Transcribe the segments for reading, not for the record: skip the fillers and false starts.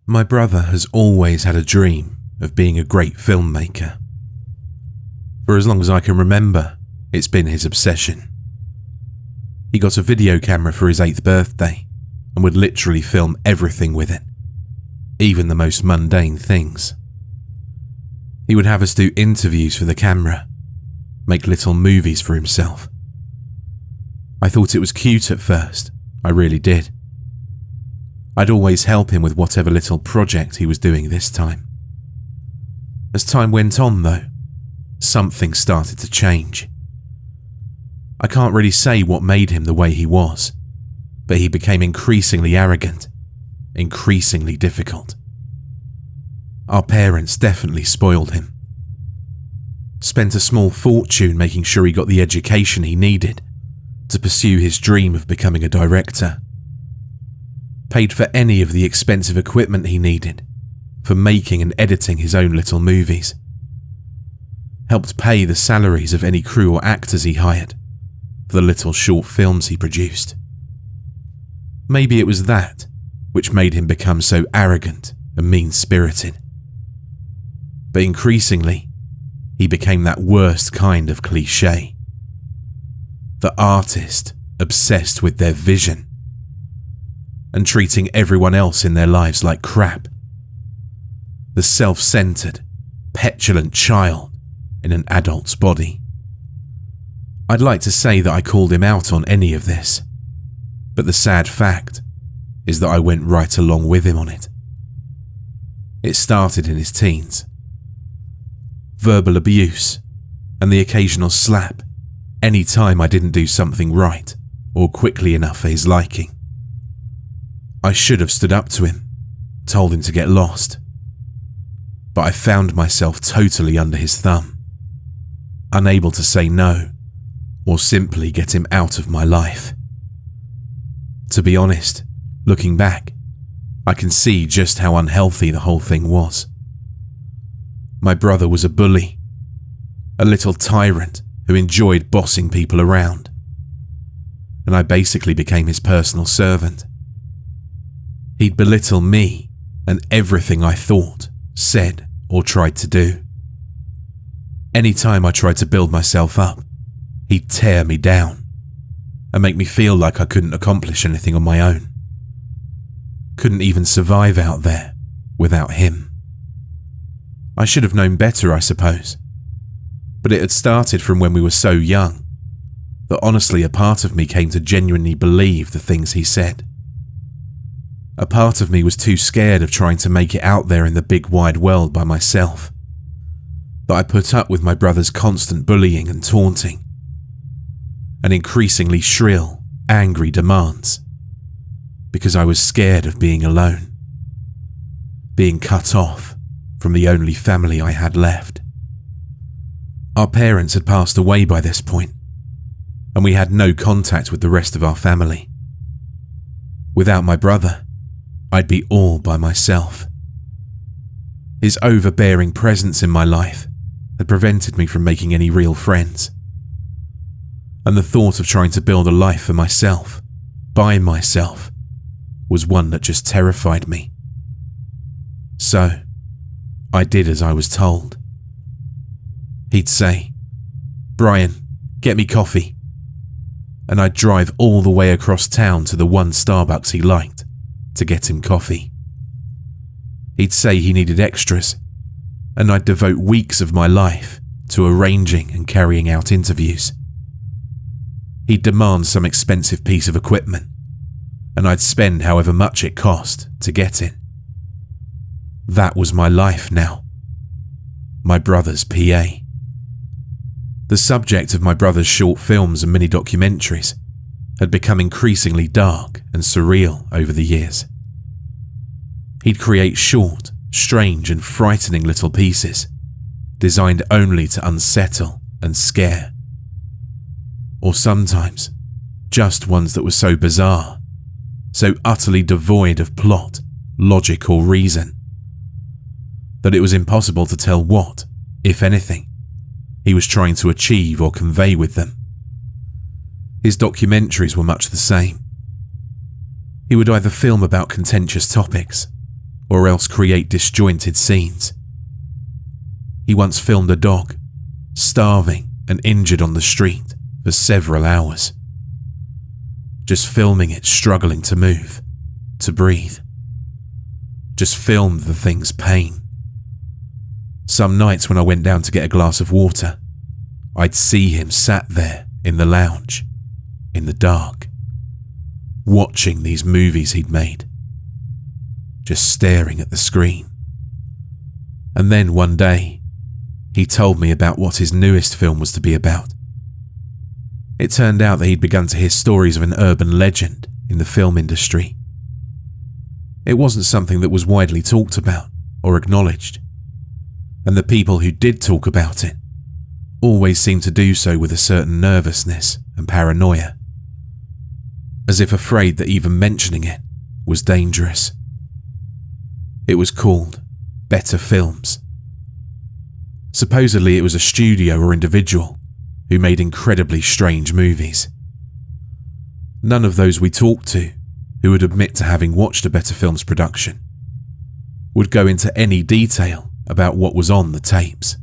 My brother has always had a dream of being a great filmmaker. For as long as I can remember, it's been his obsession. He got a video camera for his 8th birthday and would literally film everything with it, even the most mundane things. He would have us do interviews for the camera, make little movies for himself. I thought it was cute at first, I really did. I'd always help him with whatever little project he was doing this time. As time went on though, something started to change. I can't really say what made him the way he was, but he became increasingly arrogant, increasingly difficult. Our parents definitely spoiled him. Spent a small fortune making sure he got the education he needed to pursue his dream of becoming a director. Paid for any of the expensive equipment he needed for making and editing his own little movies. Helped pay the salaries of any crew or actors he hired for the little short films he produced. Maybe it was that which made him become so arrogant and mean-spirited. But increasingly, he became that worst kind of cliché. The artist obsessed with their vision and treating everyone else in their lives like crap. The self-centered, petulant child in an adult's body. I'd like to say that I called him out on any of this, but the sad fact is that I went right along with him on it. It started in his teens. Verbal abuse and the occasional slap any time I didn't do something right or quickly enough for his liking. I should have stood up to him, told him to get lost, but I found myself totally under his thumb, unable to say no or simply get him out of my life. To be honest, looking back, I can see just how unhealthy the whole thing was. My brother was a bully, a little tyrant who enjoyed bossing people around, and I basically became his personal servant. He'd belittle me and everything I thought, said, or tried to do. Any time I tried to build myself up, he'd tear me down and make me feel like I couldn't accomplish anything on my own. Couldn't even survive out there without him. I should have known better, I suppose, but it had started from when we were so young that honestly a part of me came to genuinely believe the things he said. A part of me was too scared of trying to make it out there in the big wide world by myself, that I put up with my brother's constant bullying and taunting, and increasingly shrill, angry demands, because I was scared of being alone, being cut off from the only family I had left. Our parents had passed away by this point, and we had no contact with the rest of our family. Without my brother, I'd be all by myself. His overbearing presence in my life had prevented me from making any real friends, and the thought of trying to build a life for myself, by myself, was one that just terrified me. So, I did as I was told. He'd say, "Brian, get me coffee," and I'd drive all the way across town to the one Starbucks he liked to get him coffee. He'd say he needed extras, and I'd devote weeks of my life to arranging and carrying out interviews. He'd demand some expensive piece of equipment, and I'd spend however much it cost to get it. That was my life now. My brother's PA. The subject of my brother's short films and mini-documentaries had become increasingly dark and surreal over the years. He'd create short, strange and frightening little pieces, designed only to unsettle and scare. Or sometimes, just ones that were so bizarre, so utterly devoid of plot, logic or reason, that it was impossible to tell what, if anything, he was trying to achieve or convey with them. His documentaries were much the same. He would either film about contentious topics, or else create disjointed scenes. He once filmed a dog, starving and injured on the street for several hours. Just filming it struggling to move, to breathe. Just filmed the thing's pain. Some nights when I went down to get a glass of water, I'd see him sat there in the lounge, in the dark, watching these movies he'd made, just staring at the screen. And then one day, he told me about what his newest film was to be about. It turned out that he'd begun to hear stories of an urban legend in the film industry. It wasn't something that was widely talked about or acknowledged, and the people who did talk about it always seemed to do so with a certain nervousness and paranoia, as if afraid that even mentioning it was dangerous. It was called Better Films. Supposedly it was a studio or individual who made incredibly strange movies. None of those we talked to who would admit to having watched a Better Films production would go into any detail about what was on the tapes,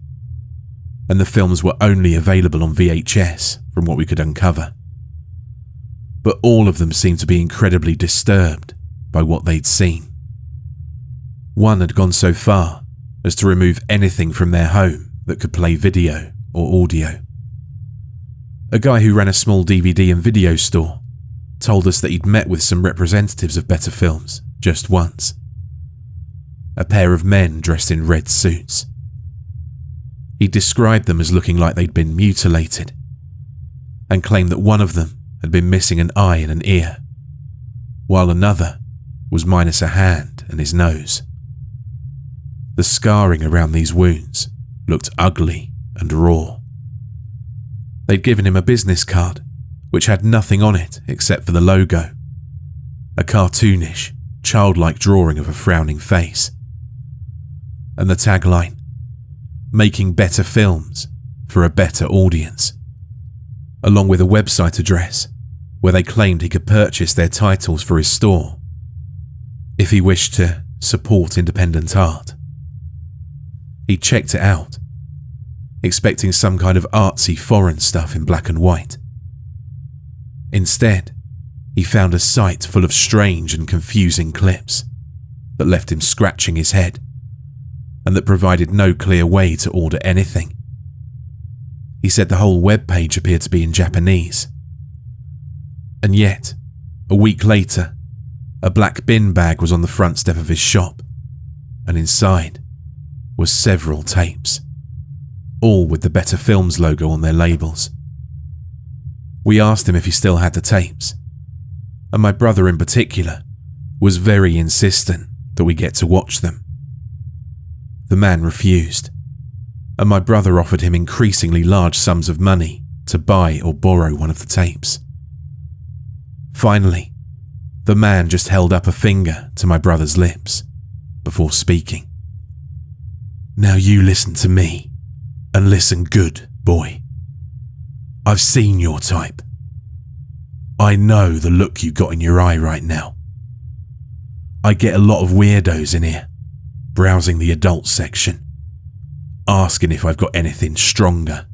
and the films were only available on VHS from what we could uncover. But all of them seemed to be incredibly disturbed by what they'd seen. One had gone so far as to remove anything from their home that could play video or audio. A guy who ran a small DVD and video store told us that he'd met with some representatives of Better Films just once. A pair of men dressed in red suits. He described them as looking like they'd been mutilated, and claimed that one of them had been missing an eye and an ear, while another was minus a hand and his nose. The scarring around these wounds looked ugly and raw. They'd given him a business card which had nothing on it except for the logo, a cartoonish, childlike drawing of a frowning face, and the tagline, "Making better films for a better audience," along with a website address where they claimed he could purchase their titles for his store if he wished to support independent art. He checked it out, expecting some kind of artsy foreign stuff in black and white. Instead, he found a site full of strange and confusing clips that left him scratching his head, and that provided no clear way to order anything. He said the whole web page appeared to be in Japanese. And yet, a week later, a black bin bag was on the front step of his shop, and inside was several tapes, all with the Better Films logo on their labels. We asked him if he still had the tapes, and my brother in particular was very insistent that we get to watch them. The man refused, and my brother offered him increasingly large sums of money to buy or borrow one of the tapes. Finally, the man just held up a finger to my brother's lips before speaking. "Now you listen to me, and listen good, boy. I've seen your type. I know the look you got in your eye right now. I get a lot of weirdos in here, browsing the adult section, asking if I've got anything stronger.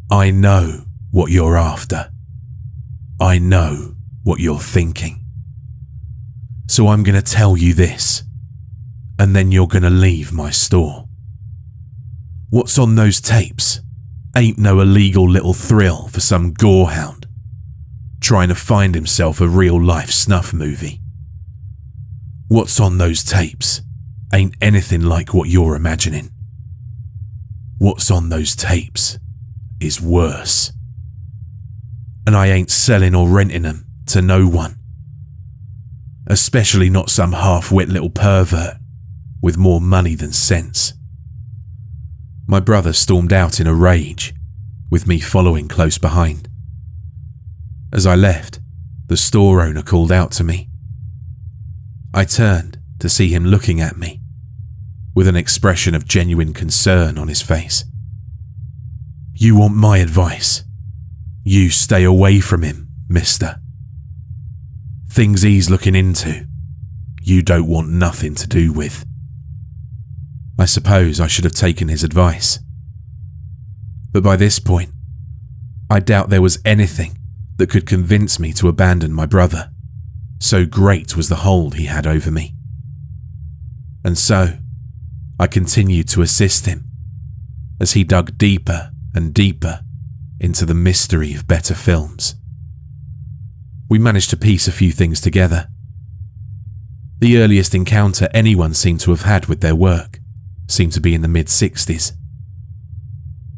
I know what you're after. I know what you're thinking. So I'm going to tell you this, and then you're going to leave my store. What's on those tapes ain't no illegal little thrill for some gorehound trying to find himself a real-life snuff movie. What's on those tapes ain't anything like what you're imagining. What's on those tapes is worse. And I ain't selling or renting them to no one, especially not some half-wit little pervert with more money than sense." My brother stormed out in a rage, with me following close behind. As I left, the store owner called out to me. I turned to see him looking at me, with an expression of genuine concern on his face. "You want my advice? You stay away from him, mister. Things he's looking into, you don't want nothing to do with. I suppose I should have taken his advice. But by this point, I doubt there was anything that could convince me to abandon my brother. So great was the hold he had over me. And so, I continued to assist him as he dug deeper and deeper into the mystery of better films. We managed to piece a few things together. The earliest encounter anyone seemed to have had with their work seemed to be in the mid-60s.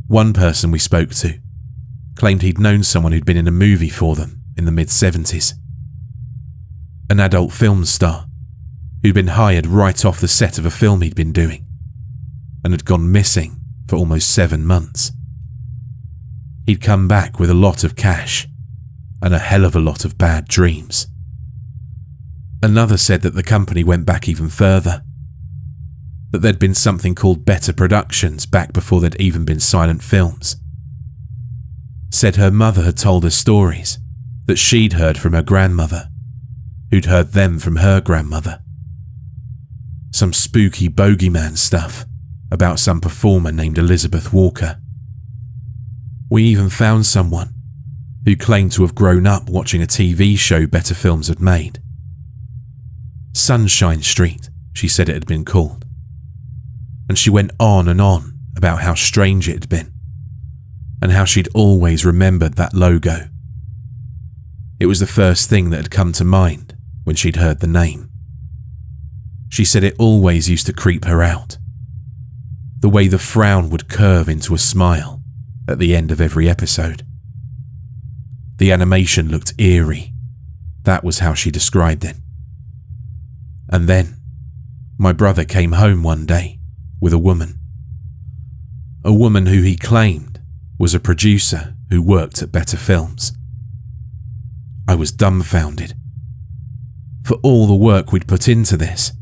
One person we spoke to claimed he'd known someone who'd been in a movie for them in the mid-70s. An adult film star who'd been hired right off the set of a film he'd been doing and had gone missing for almost 7 months. He'd come back with a lot of cash and a hell of a lot of bad dreams. Another said that the company went back even further, that there'd been something called Better Productions back before there'd even been silent films. Said her mother had told her stories that she'd heard from her grandmother, who'd heard them from her grandmother. Some spooky bogeyman stuff about some performer named Elizabeth Walker. We even found someone who claimed to have grown up watching a TV show Better Films had made. Sunshine Street, she said it had been called. And she went on and on about how strange it had been, and how she'd always remembered that logo. It was the first thing that had come to mind when she'd heard the name. She said it always used to creep her out, the way the frown would curve into a smile at the end of every episode. The animation looked eerie. That was how she described it. And then, my brother came home one day with a woman who he claimed was a producer who worked at Better Films. I was dumbfounded. For all the work we'd put into this,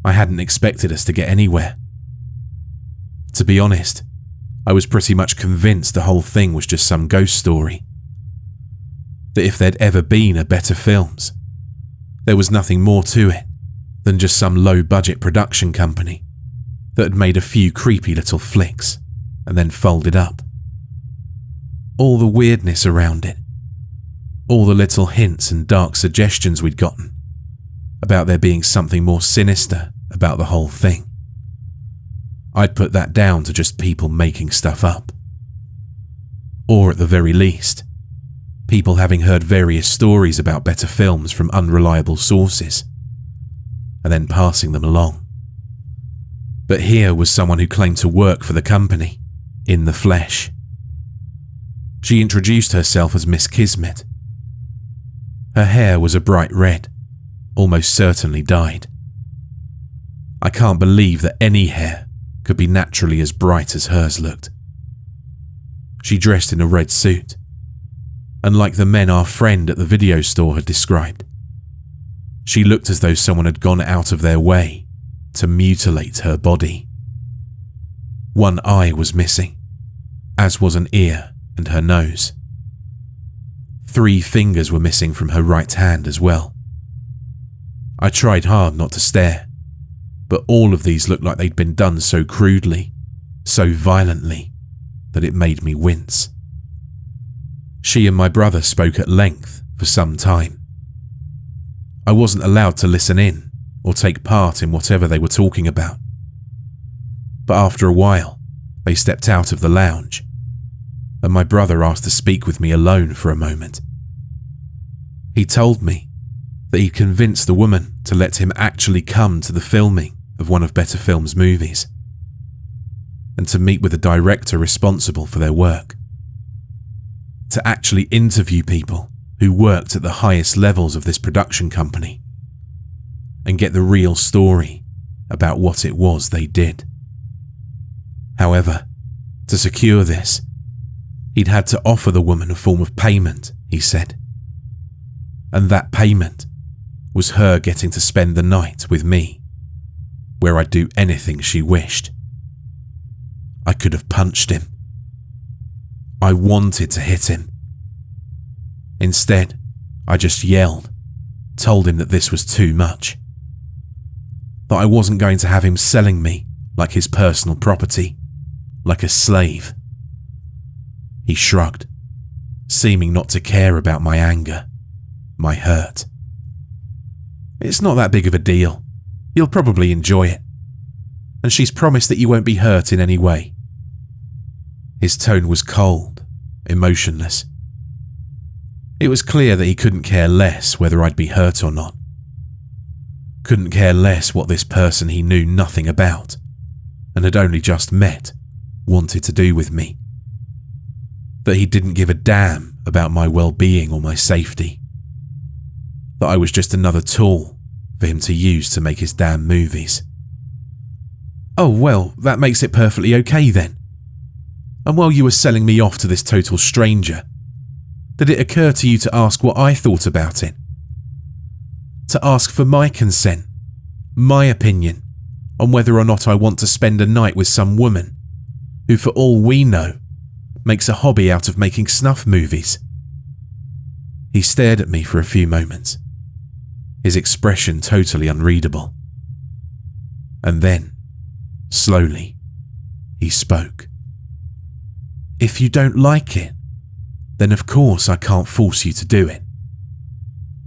I hadn't expected us to get anywhere. To be honest, I was pretty much convinced the whole thing was just some ghost story. That if there'd ever been a Better Films, there was nothing more to it than just some low-budget production company that had made a few creepy little flicks and then folded up. All the weirdness around it, all the little hints and dark suggestions we'd gotten about there being something more sinister about the whole thing, I'd put that down to just people making stuff up. Or at the very least, people having heard various stories about Better Films from unreliable sources and then passing them along. But here was someone who claimed to work for the company, in the flesh. She introduced herself as Miss Kismmet. Her hair was a bright red, almost certainly dyed. I can't believe that any hair could be naturally as bright as hers looked. She dressed in a red suit, and like the men our friend at the video store had described, she looked as though someone had gone out of their way to mutilate her body. One eye was missing, as was an ear and her nose. 3 fingers were missing from her right hand as well. I tried hard not to stare, but all of these looked like they'd been done so crudely, so violently, that it made me wince. She and my brother spoke at length for some time. I wasn't allowed to listen in or take part in whatever they were talking about. But after a while, they stepped out of the lounge, and my brother asked to speak with me alone for a moment. He told me that he'd convinced the woman to let him actually come to the filming of one of Better Films' movies, and to meet with the director responsible for their work. To actually interview people who worked at the highest levels of this production company and get the real story about what it was they did. However, to secure this, he'd had to offer the woman a form of payment, he said. And that payment was her getting to spend the night with me, where I'd do anything she wished. I could have punched him. I wanted to hit him. Instead, I just yelled, told him that this was too much, that I wasn't going to have him selling me like his personal property, like a slave. He shrugged, seeming not to care about my anger, my hurt. It's not that big of a deal. You'll probably enjoy it. And she's promised that you won't be hurt in any way. His tone was cold, emotionless. It was clear that he couldn't care less whether I'd be hurt or not. Couldn't care less what this person he knew nothing about and had only just met wanted to do with me. That he didn't give a damn about my well-being or my safety. That I was just another tool for him to use to make his damn movies. Oh well, that makes it perfectly okay then. And while you were selling me off to this total stranger, did it occur to you to ask what I thought about it? To ask for my consent, my opinion, on whether or not I want to spend a night with some woman who, for all we know, makes a hobby out of making snuff movies? He stared at me for a few moments, his expression totally unreadable. And then, slowly, he spoke. If you don't like it, then of course I can't force you to do it.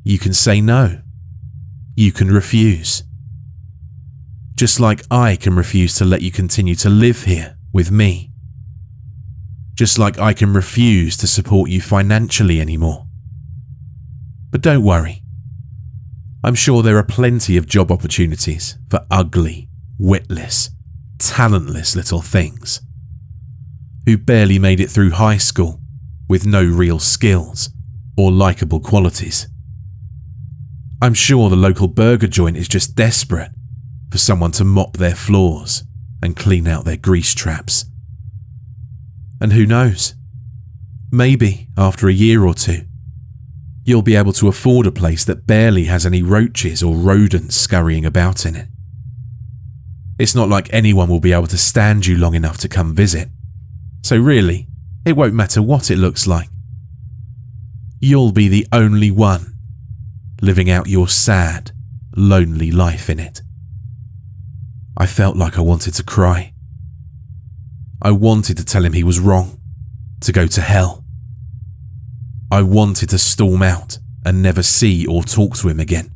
You can say no. You can refuse. Just like I can refuse to let you continue to live here with me. Just like I can refuse to support you financially anymore. But don't worry. I'm sure there are plenty of job opportunities for ugly, witless, talentless little things who barely made it through high school with no real skills or likable qualities. I'm sure the local burger joint is just desperate for someone to mop their floors and clean out their grease traps. And who knows? Maybe after a year or two, you'll be able to afford a place that barely has any roaches or rodents scurrying about in it. It's not like anyone will be able to stand you long enough to come visit, so really, it won't matter what it looks like. You'll be the only one living out your sad, lonely life in it. I felt like I wanted to cry. I wanted to tell him he was wrong, to go to hell. I wanted to storm out and never see or talk to him again.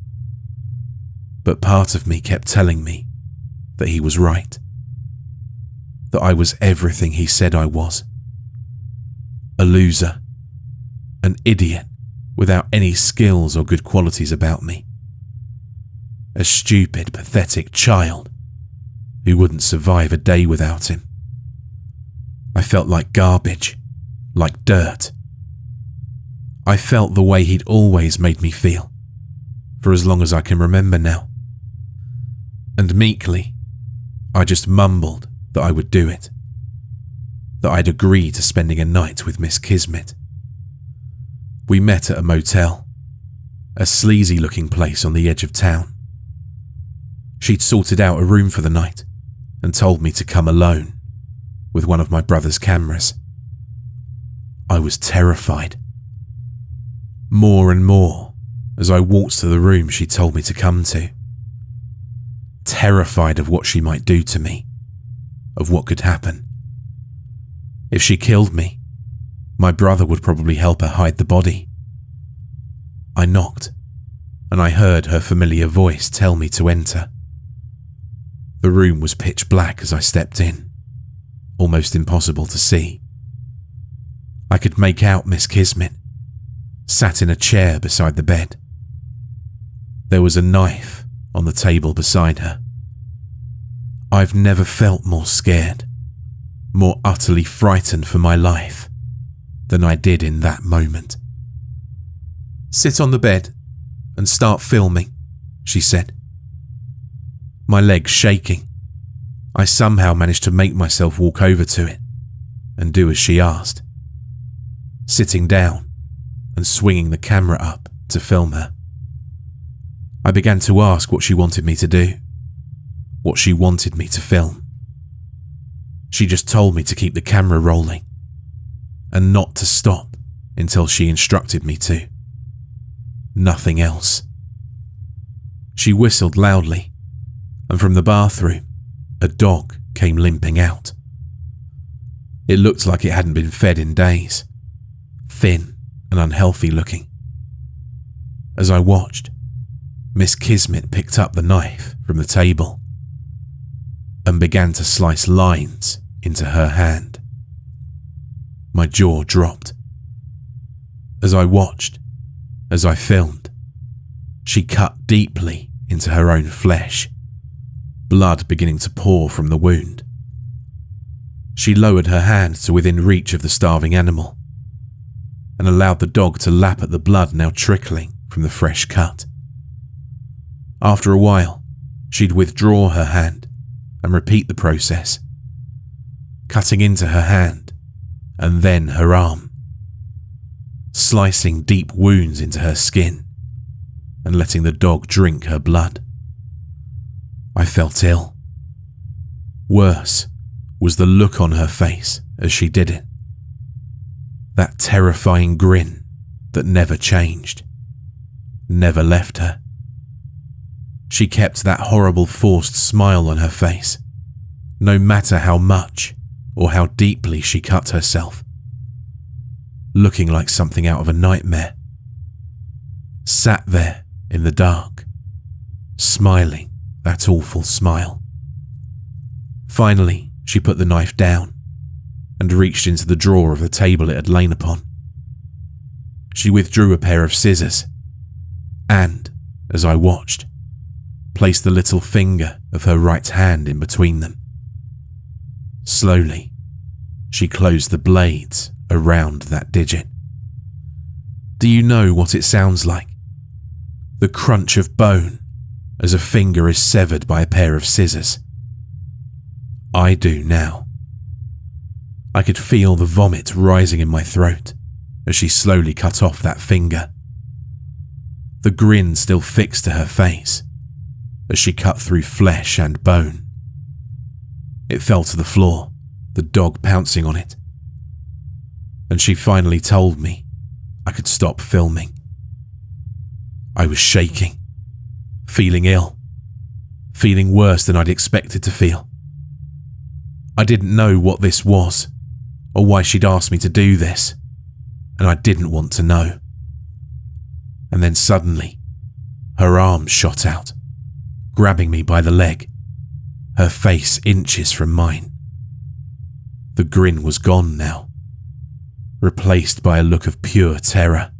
But part of me kept telling me that he was right. That I was everything he said I was. A loser. An idiot without any skills or good qualities about me. A stupid, pathetic child who wouldn't survive a day without him. I felt like garbage, like dirt. I felt the way he'd always made me feel, for as long as I can remember now. And meekly, I just mumbled that I would do it. That I'd agree to spending a night with Miss Kismmet. We met at a motel, a sleazy-looking place on the edge of town. She'd sorted out a room for the night and told me to come alone with one of my brother's cameras. I was terrified. More and more as I walked to the room she told me to come to. Terrified of what she might do to me, of what could happen. If she killed me, my brother would probably help her hide the body. I knocked, and I heard her familiar voice tell me to enter. The room was pitch black as I stepped in, almost impossible to see. I could make out Miss Kismmet, sat in a chair beside the bed. There was a knife on the table beside her. I've never felt more scared, more utterly frightened for my life than I did in that moment. "Sit on the bed and start filming," she said. My legs shaking, I somehow managed to make myself walk over to it and do as she asked, sitting down and swinging the camera up to film her. I began to ask what she wanted me to do, what she wanted me to film. She just told me to keep the camera rolling and not to stop until she instructed me to. Nothing else. She whistled loudly and from the bathroom, a dog came limping out. It looked like it hadn't been fed in days, thin and unhealthy looking. As I watched, Miss Kismmet picked up the knife from the table and began to slice lines into her hand. My jaw dropped. As I watched, as I filmed, she cut deeply into her own flesh, blood beginning to pour from the wound. She lowered her hand to within reach of the starving animal and allowed the dog to lap at the blood now trickling from the fresh cut. After a while, she'd withdraw her hand and repeat the process, cutting into her hand and then her arm, slicing deep wounds into her skin and letting the dog drink her blood. I felt ill. Worse was the look on her face as she did it. That terrifying grin that never changed, never left her. She kept that horrible forced smile on her face, no matter how much or how deeply she cut herself, looking like something out of a nightmare. Sat there in the dark, smiling that awful smile. Finally, she put the knife down and reached into the drawer of the table it had lain upon. She withdrew a pair of scissors and, as I watched, placed the little finger of her right hand in between them. Slowly, she closed the blades around that digit. Do you know what it sounds like? The crunch of bone as a finger is severed by a pair of scissors. I do now. I could feel the vomit rising in my throat as she slowly cut off that finger. The grin still fixed to her face as she cut through flesh and bone. It fell to the floor, the dog pouncing on it. And she finally told me I could stop filming. I was shaking, feeling ill, feeling worse than I'd expected to feel. I didn't know what this was or why she'd asked me to do this, and I didn't want to know. And then suddenly, her arm shot out, grabbing me by the leg, her face inches from mine. The grin was gone now, replaced by a look of pure terror,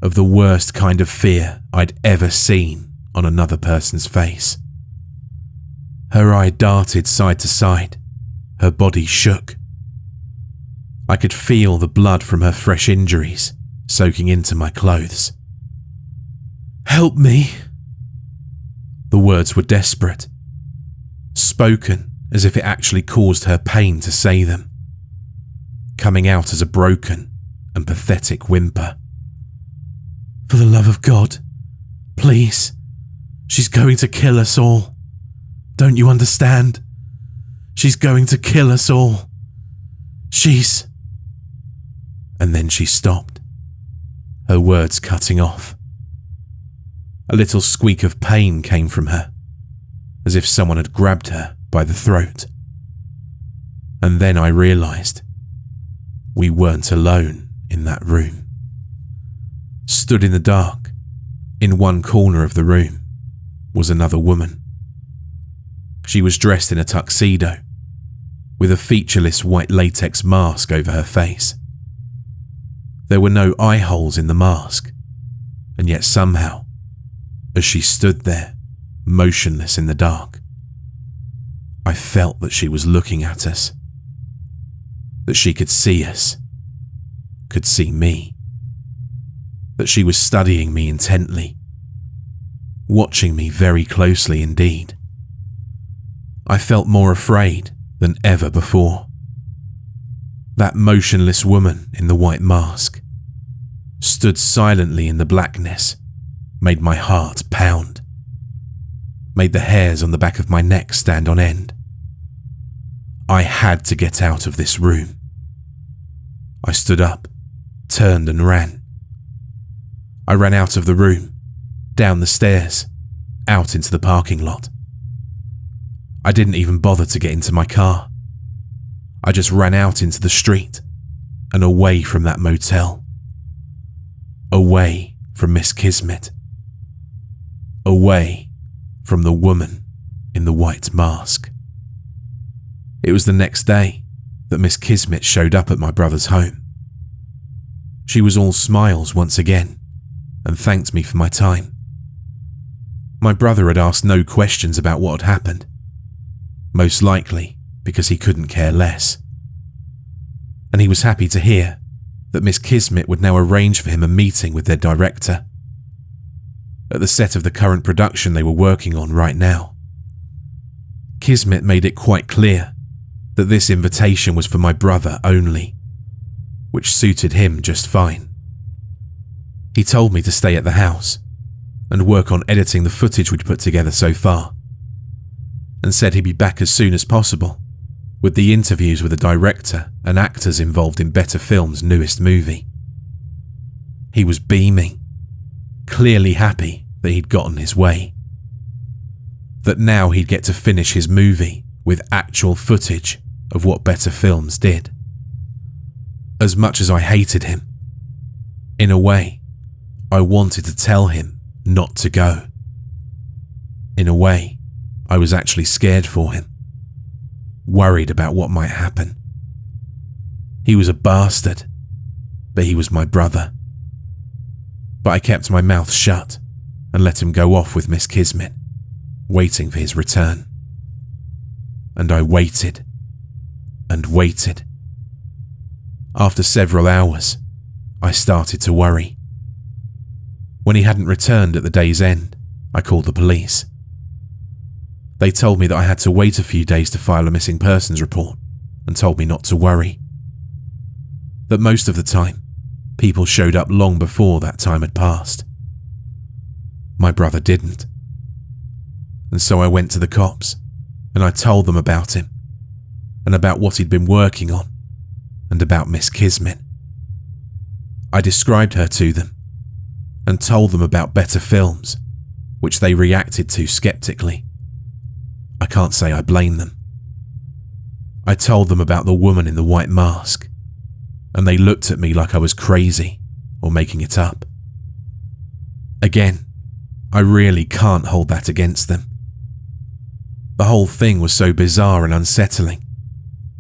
of the worst kind of fear I'd ever seen on another person's face. Her eye darted side to side, her body shook. I could feel the blood from her fresh injuries soaking into my clothes. "Help me!" The words were desperate, spoken as if it actually caused her pain to say them, coming out as a broken and pathetic whimper. "For the love of God, please, she's going to kill us all. Don't you understand? She's going to kill us all. She's..." And then she stopped, her words cutting off. A little squeak of pain came from her, as if someone had grabbed her by the throat. And then I realized we weren't alone in that room. Stood in the dark, in one corner of the room, was another woman. She was dressed in a tuxedo, with a featureless white latex mask over her face. There were no eye holes in the mask, and yet somehow, as she stood there, motionless in the dark, I felt that she was looking at us, that she could see us, could see me, that she was studying me intently, watching me very closely indeed. I felt more afraid than ever before. That motionless woman in the white mask stood silently in the blackness, made my heart pound, made the hairs on the back of my neck stand on end. I had to get out of this room. I stood up, turned and ran. I ran out of the room, down the stairs, out into the parking lot, I didn't even bother to get into my car. I just ran out into the street and away from that motel. Away from Miss Kismmet. Away from the woman in the white mask. It was the next day that Miss Kismmet showed up at my brother's home. She was all smiles once again and thanked me for my time. My brother had asked no questions about what had happened, most likely because he couldn't care less. And he was happy to hear that Miss Kismmet would now arrange for him a meeting with their director at the set of the current production they were working on right now. Kismmet made it quite clear that this invitation was for my brother only, which suited him just fine. He told me to stay at the house and work on editing the footage we'd put together so far, and said he'd be back as soon as possible with the interviews with the director and actors involved in Better Film's newest movie. He was beaming, clearly happy that he'd gotten his way. That now he'd get to finish his movie with actual footage of what Better Films did. As much as I hated him, in a way, I wanted to tell him not to go. In a way, I was actually scared for him, worried about what might happen. He was a bastard, but he was my brother. But I kept my mouth shut and let him go off with Miss Kismmet, waiting for his return. And I waited and waited. After several hours, I started to worry. When he hadn't returned at the day's end, I called the police. They told me that I had to wait a few days to file a missing persons report and told me not to worry. That most of the time, people showed up long before that time had passed. My brother didn't. And so I went to the cops and I told them about him and about what he'd been working on and about Miss Kismmet. I described her to them and told them about Better Films, which they reacted to skeptically. I can't say I blame them. I told them about the woman in the white mask, and they looked at me like I was crazy or making it up. Again, I really can't hold that against them. The whole thing was so bizarre and unsettling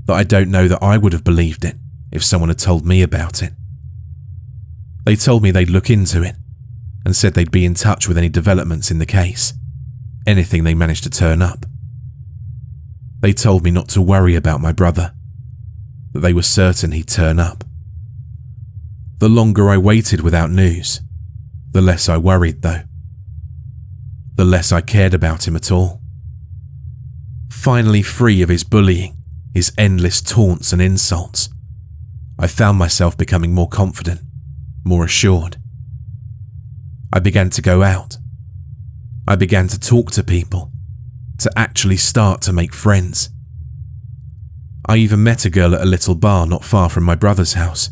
that I don't know that I would have believed it if someone had told me about it. They told me they'd look into it and said they'd be in touch with any developments in the case, anything they managed to turn up. They told me not to worry about my brother, that they were certain he'd turn up. The longer I waited without news, the less I worried though. The less I cared about him at all. Finally free of his bullying, his endless taunts and insults, I found myself becoming more confident, more assured. I began to go out. I began to talk to people, to actually start to make friends. I even met a girl at a little bar not far from my brother's house,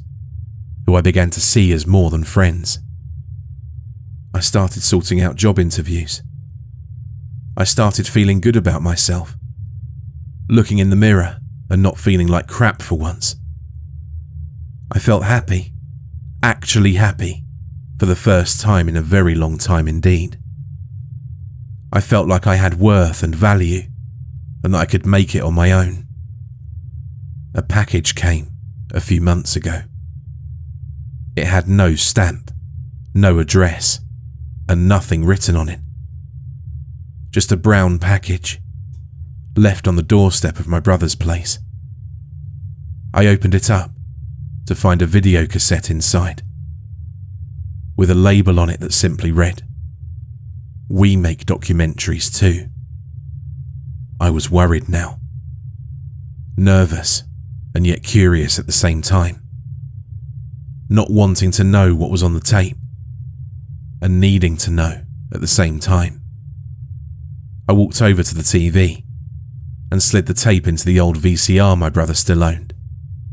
who I began to see as more than friends. I started sorting out job interviews. I started feeling good about myself, looking in the mirror and not feeling like crap for once. I felt happy, actually happy, for the first time in a very long time indeed. I felt like I had worth and value and that I could make it on my own. A package came a few months ago. It had no stamp, no address, and nothing written on it. Just a brown package, left on the doorstep of my brother's place. I opened it up to find a video cassette inside, with a label on it that simply read, "We make documentaries too." I was worried now, nervous and yet curious at the same time, not wanting to know what was on the tape and needing to know at the same time. I walked over to the TV and slid the tape into the old VCR my brother still owned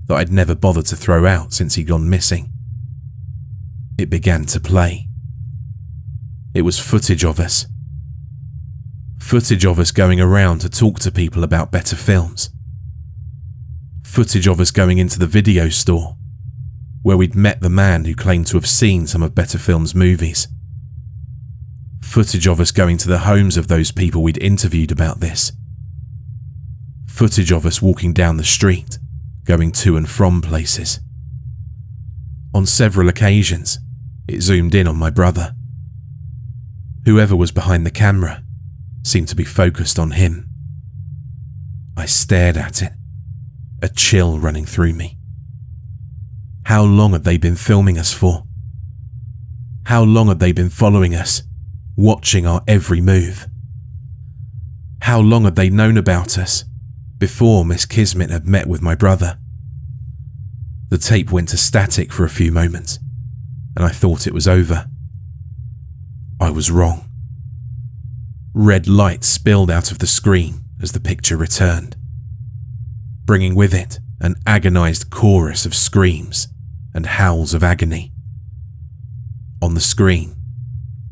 that I'd never bothered to throw out since he'd gone missing. It began to play. It was footage of us. Footage of us going around to talk to people about better films. Footage of us going into the video store, where we'd met the man who claimed to have seen some of Better Film's movies. Footage of us going to the homes of those people we'd interviewed about this. Footage of us walking down the street, going to and from places. On several occasions, it zoomed in on my brother. Whoever was behind the camera seemed to be focused on him. I stared at it, a chill running through me. How long had they been filming us for? How long had they been following us, watching our every move? How long had they known about us before Miss Kismmet had met with my brother? The tape went to static for a few moments, and I thought it was over. I was wrong. Red light spilled out of the screen as the picture returned, bringing with it an agonized chorus of screams and howls of agony. On the screen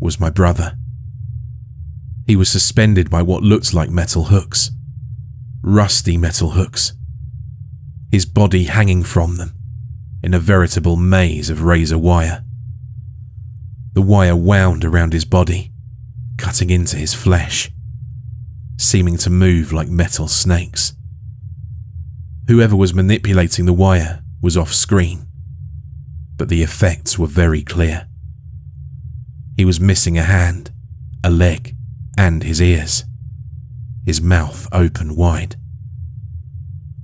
was my brother. He was suspended by what looked like metal hooks, rusty metal hooks, his body hanging from them in a veritable maze of razor wire. The wire wound around his body, cutting into his flesh, seeming to move like metal snakes. Whoever was manipulating the wire was off screen, but the effects were very clear. He was missing a hand, a leg, and his ears, his mouth open wide.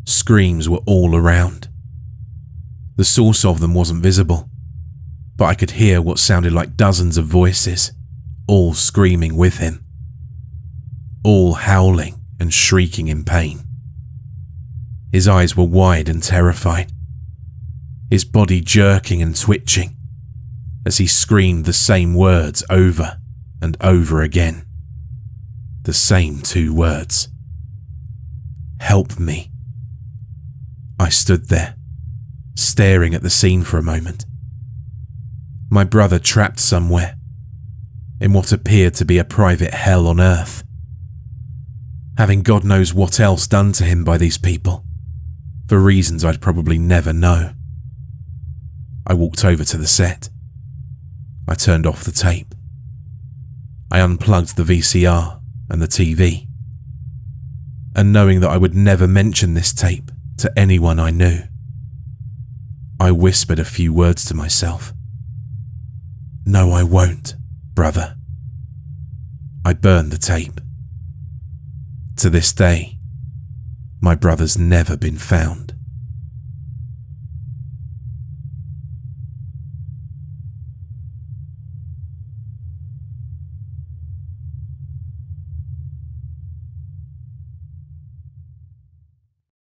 Screams were all around. The source of them wasn't visible, but I could hear what sounded like dozens of voices, all screaming with him, all howling and shrieking in pain. His eyes were wide and terrified, his body jerking and twitching as he screamed the same words over and over again. The same two words. Help me. I stood there, staring at the scene for a moment. My brother trapped somewhere, in what appeared to be a private hell on earth, having God knows what else done to him by these people, for reasons I'd probably never know. I walked over to the set. I turned off the tape. I unplugged the VCR and the TV. And knowing that I would never mention this tape to anyone I knew, I whispered a few words to myself. No, I won't, brother. I burned the tape. To this day, my brother's never been found.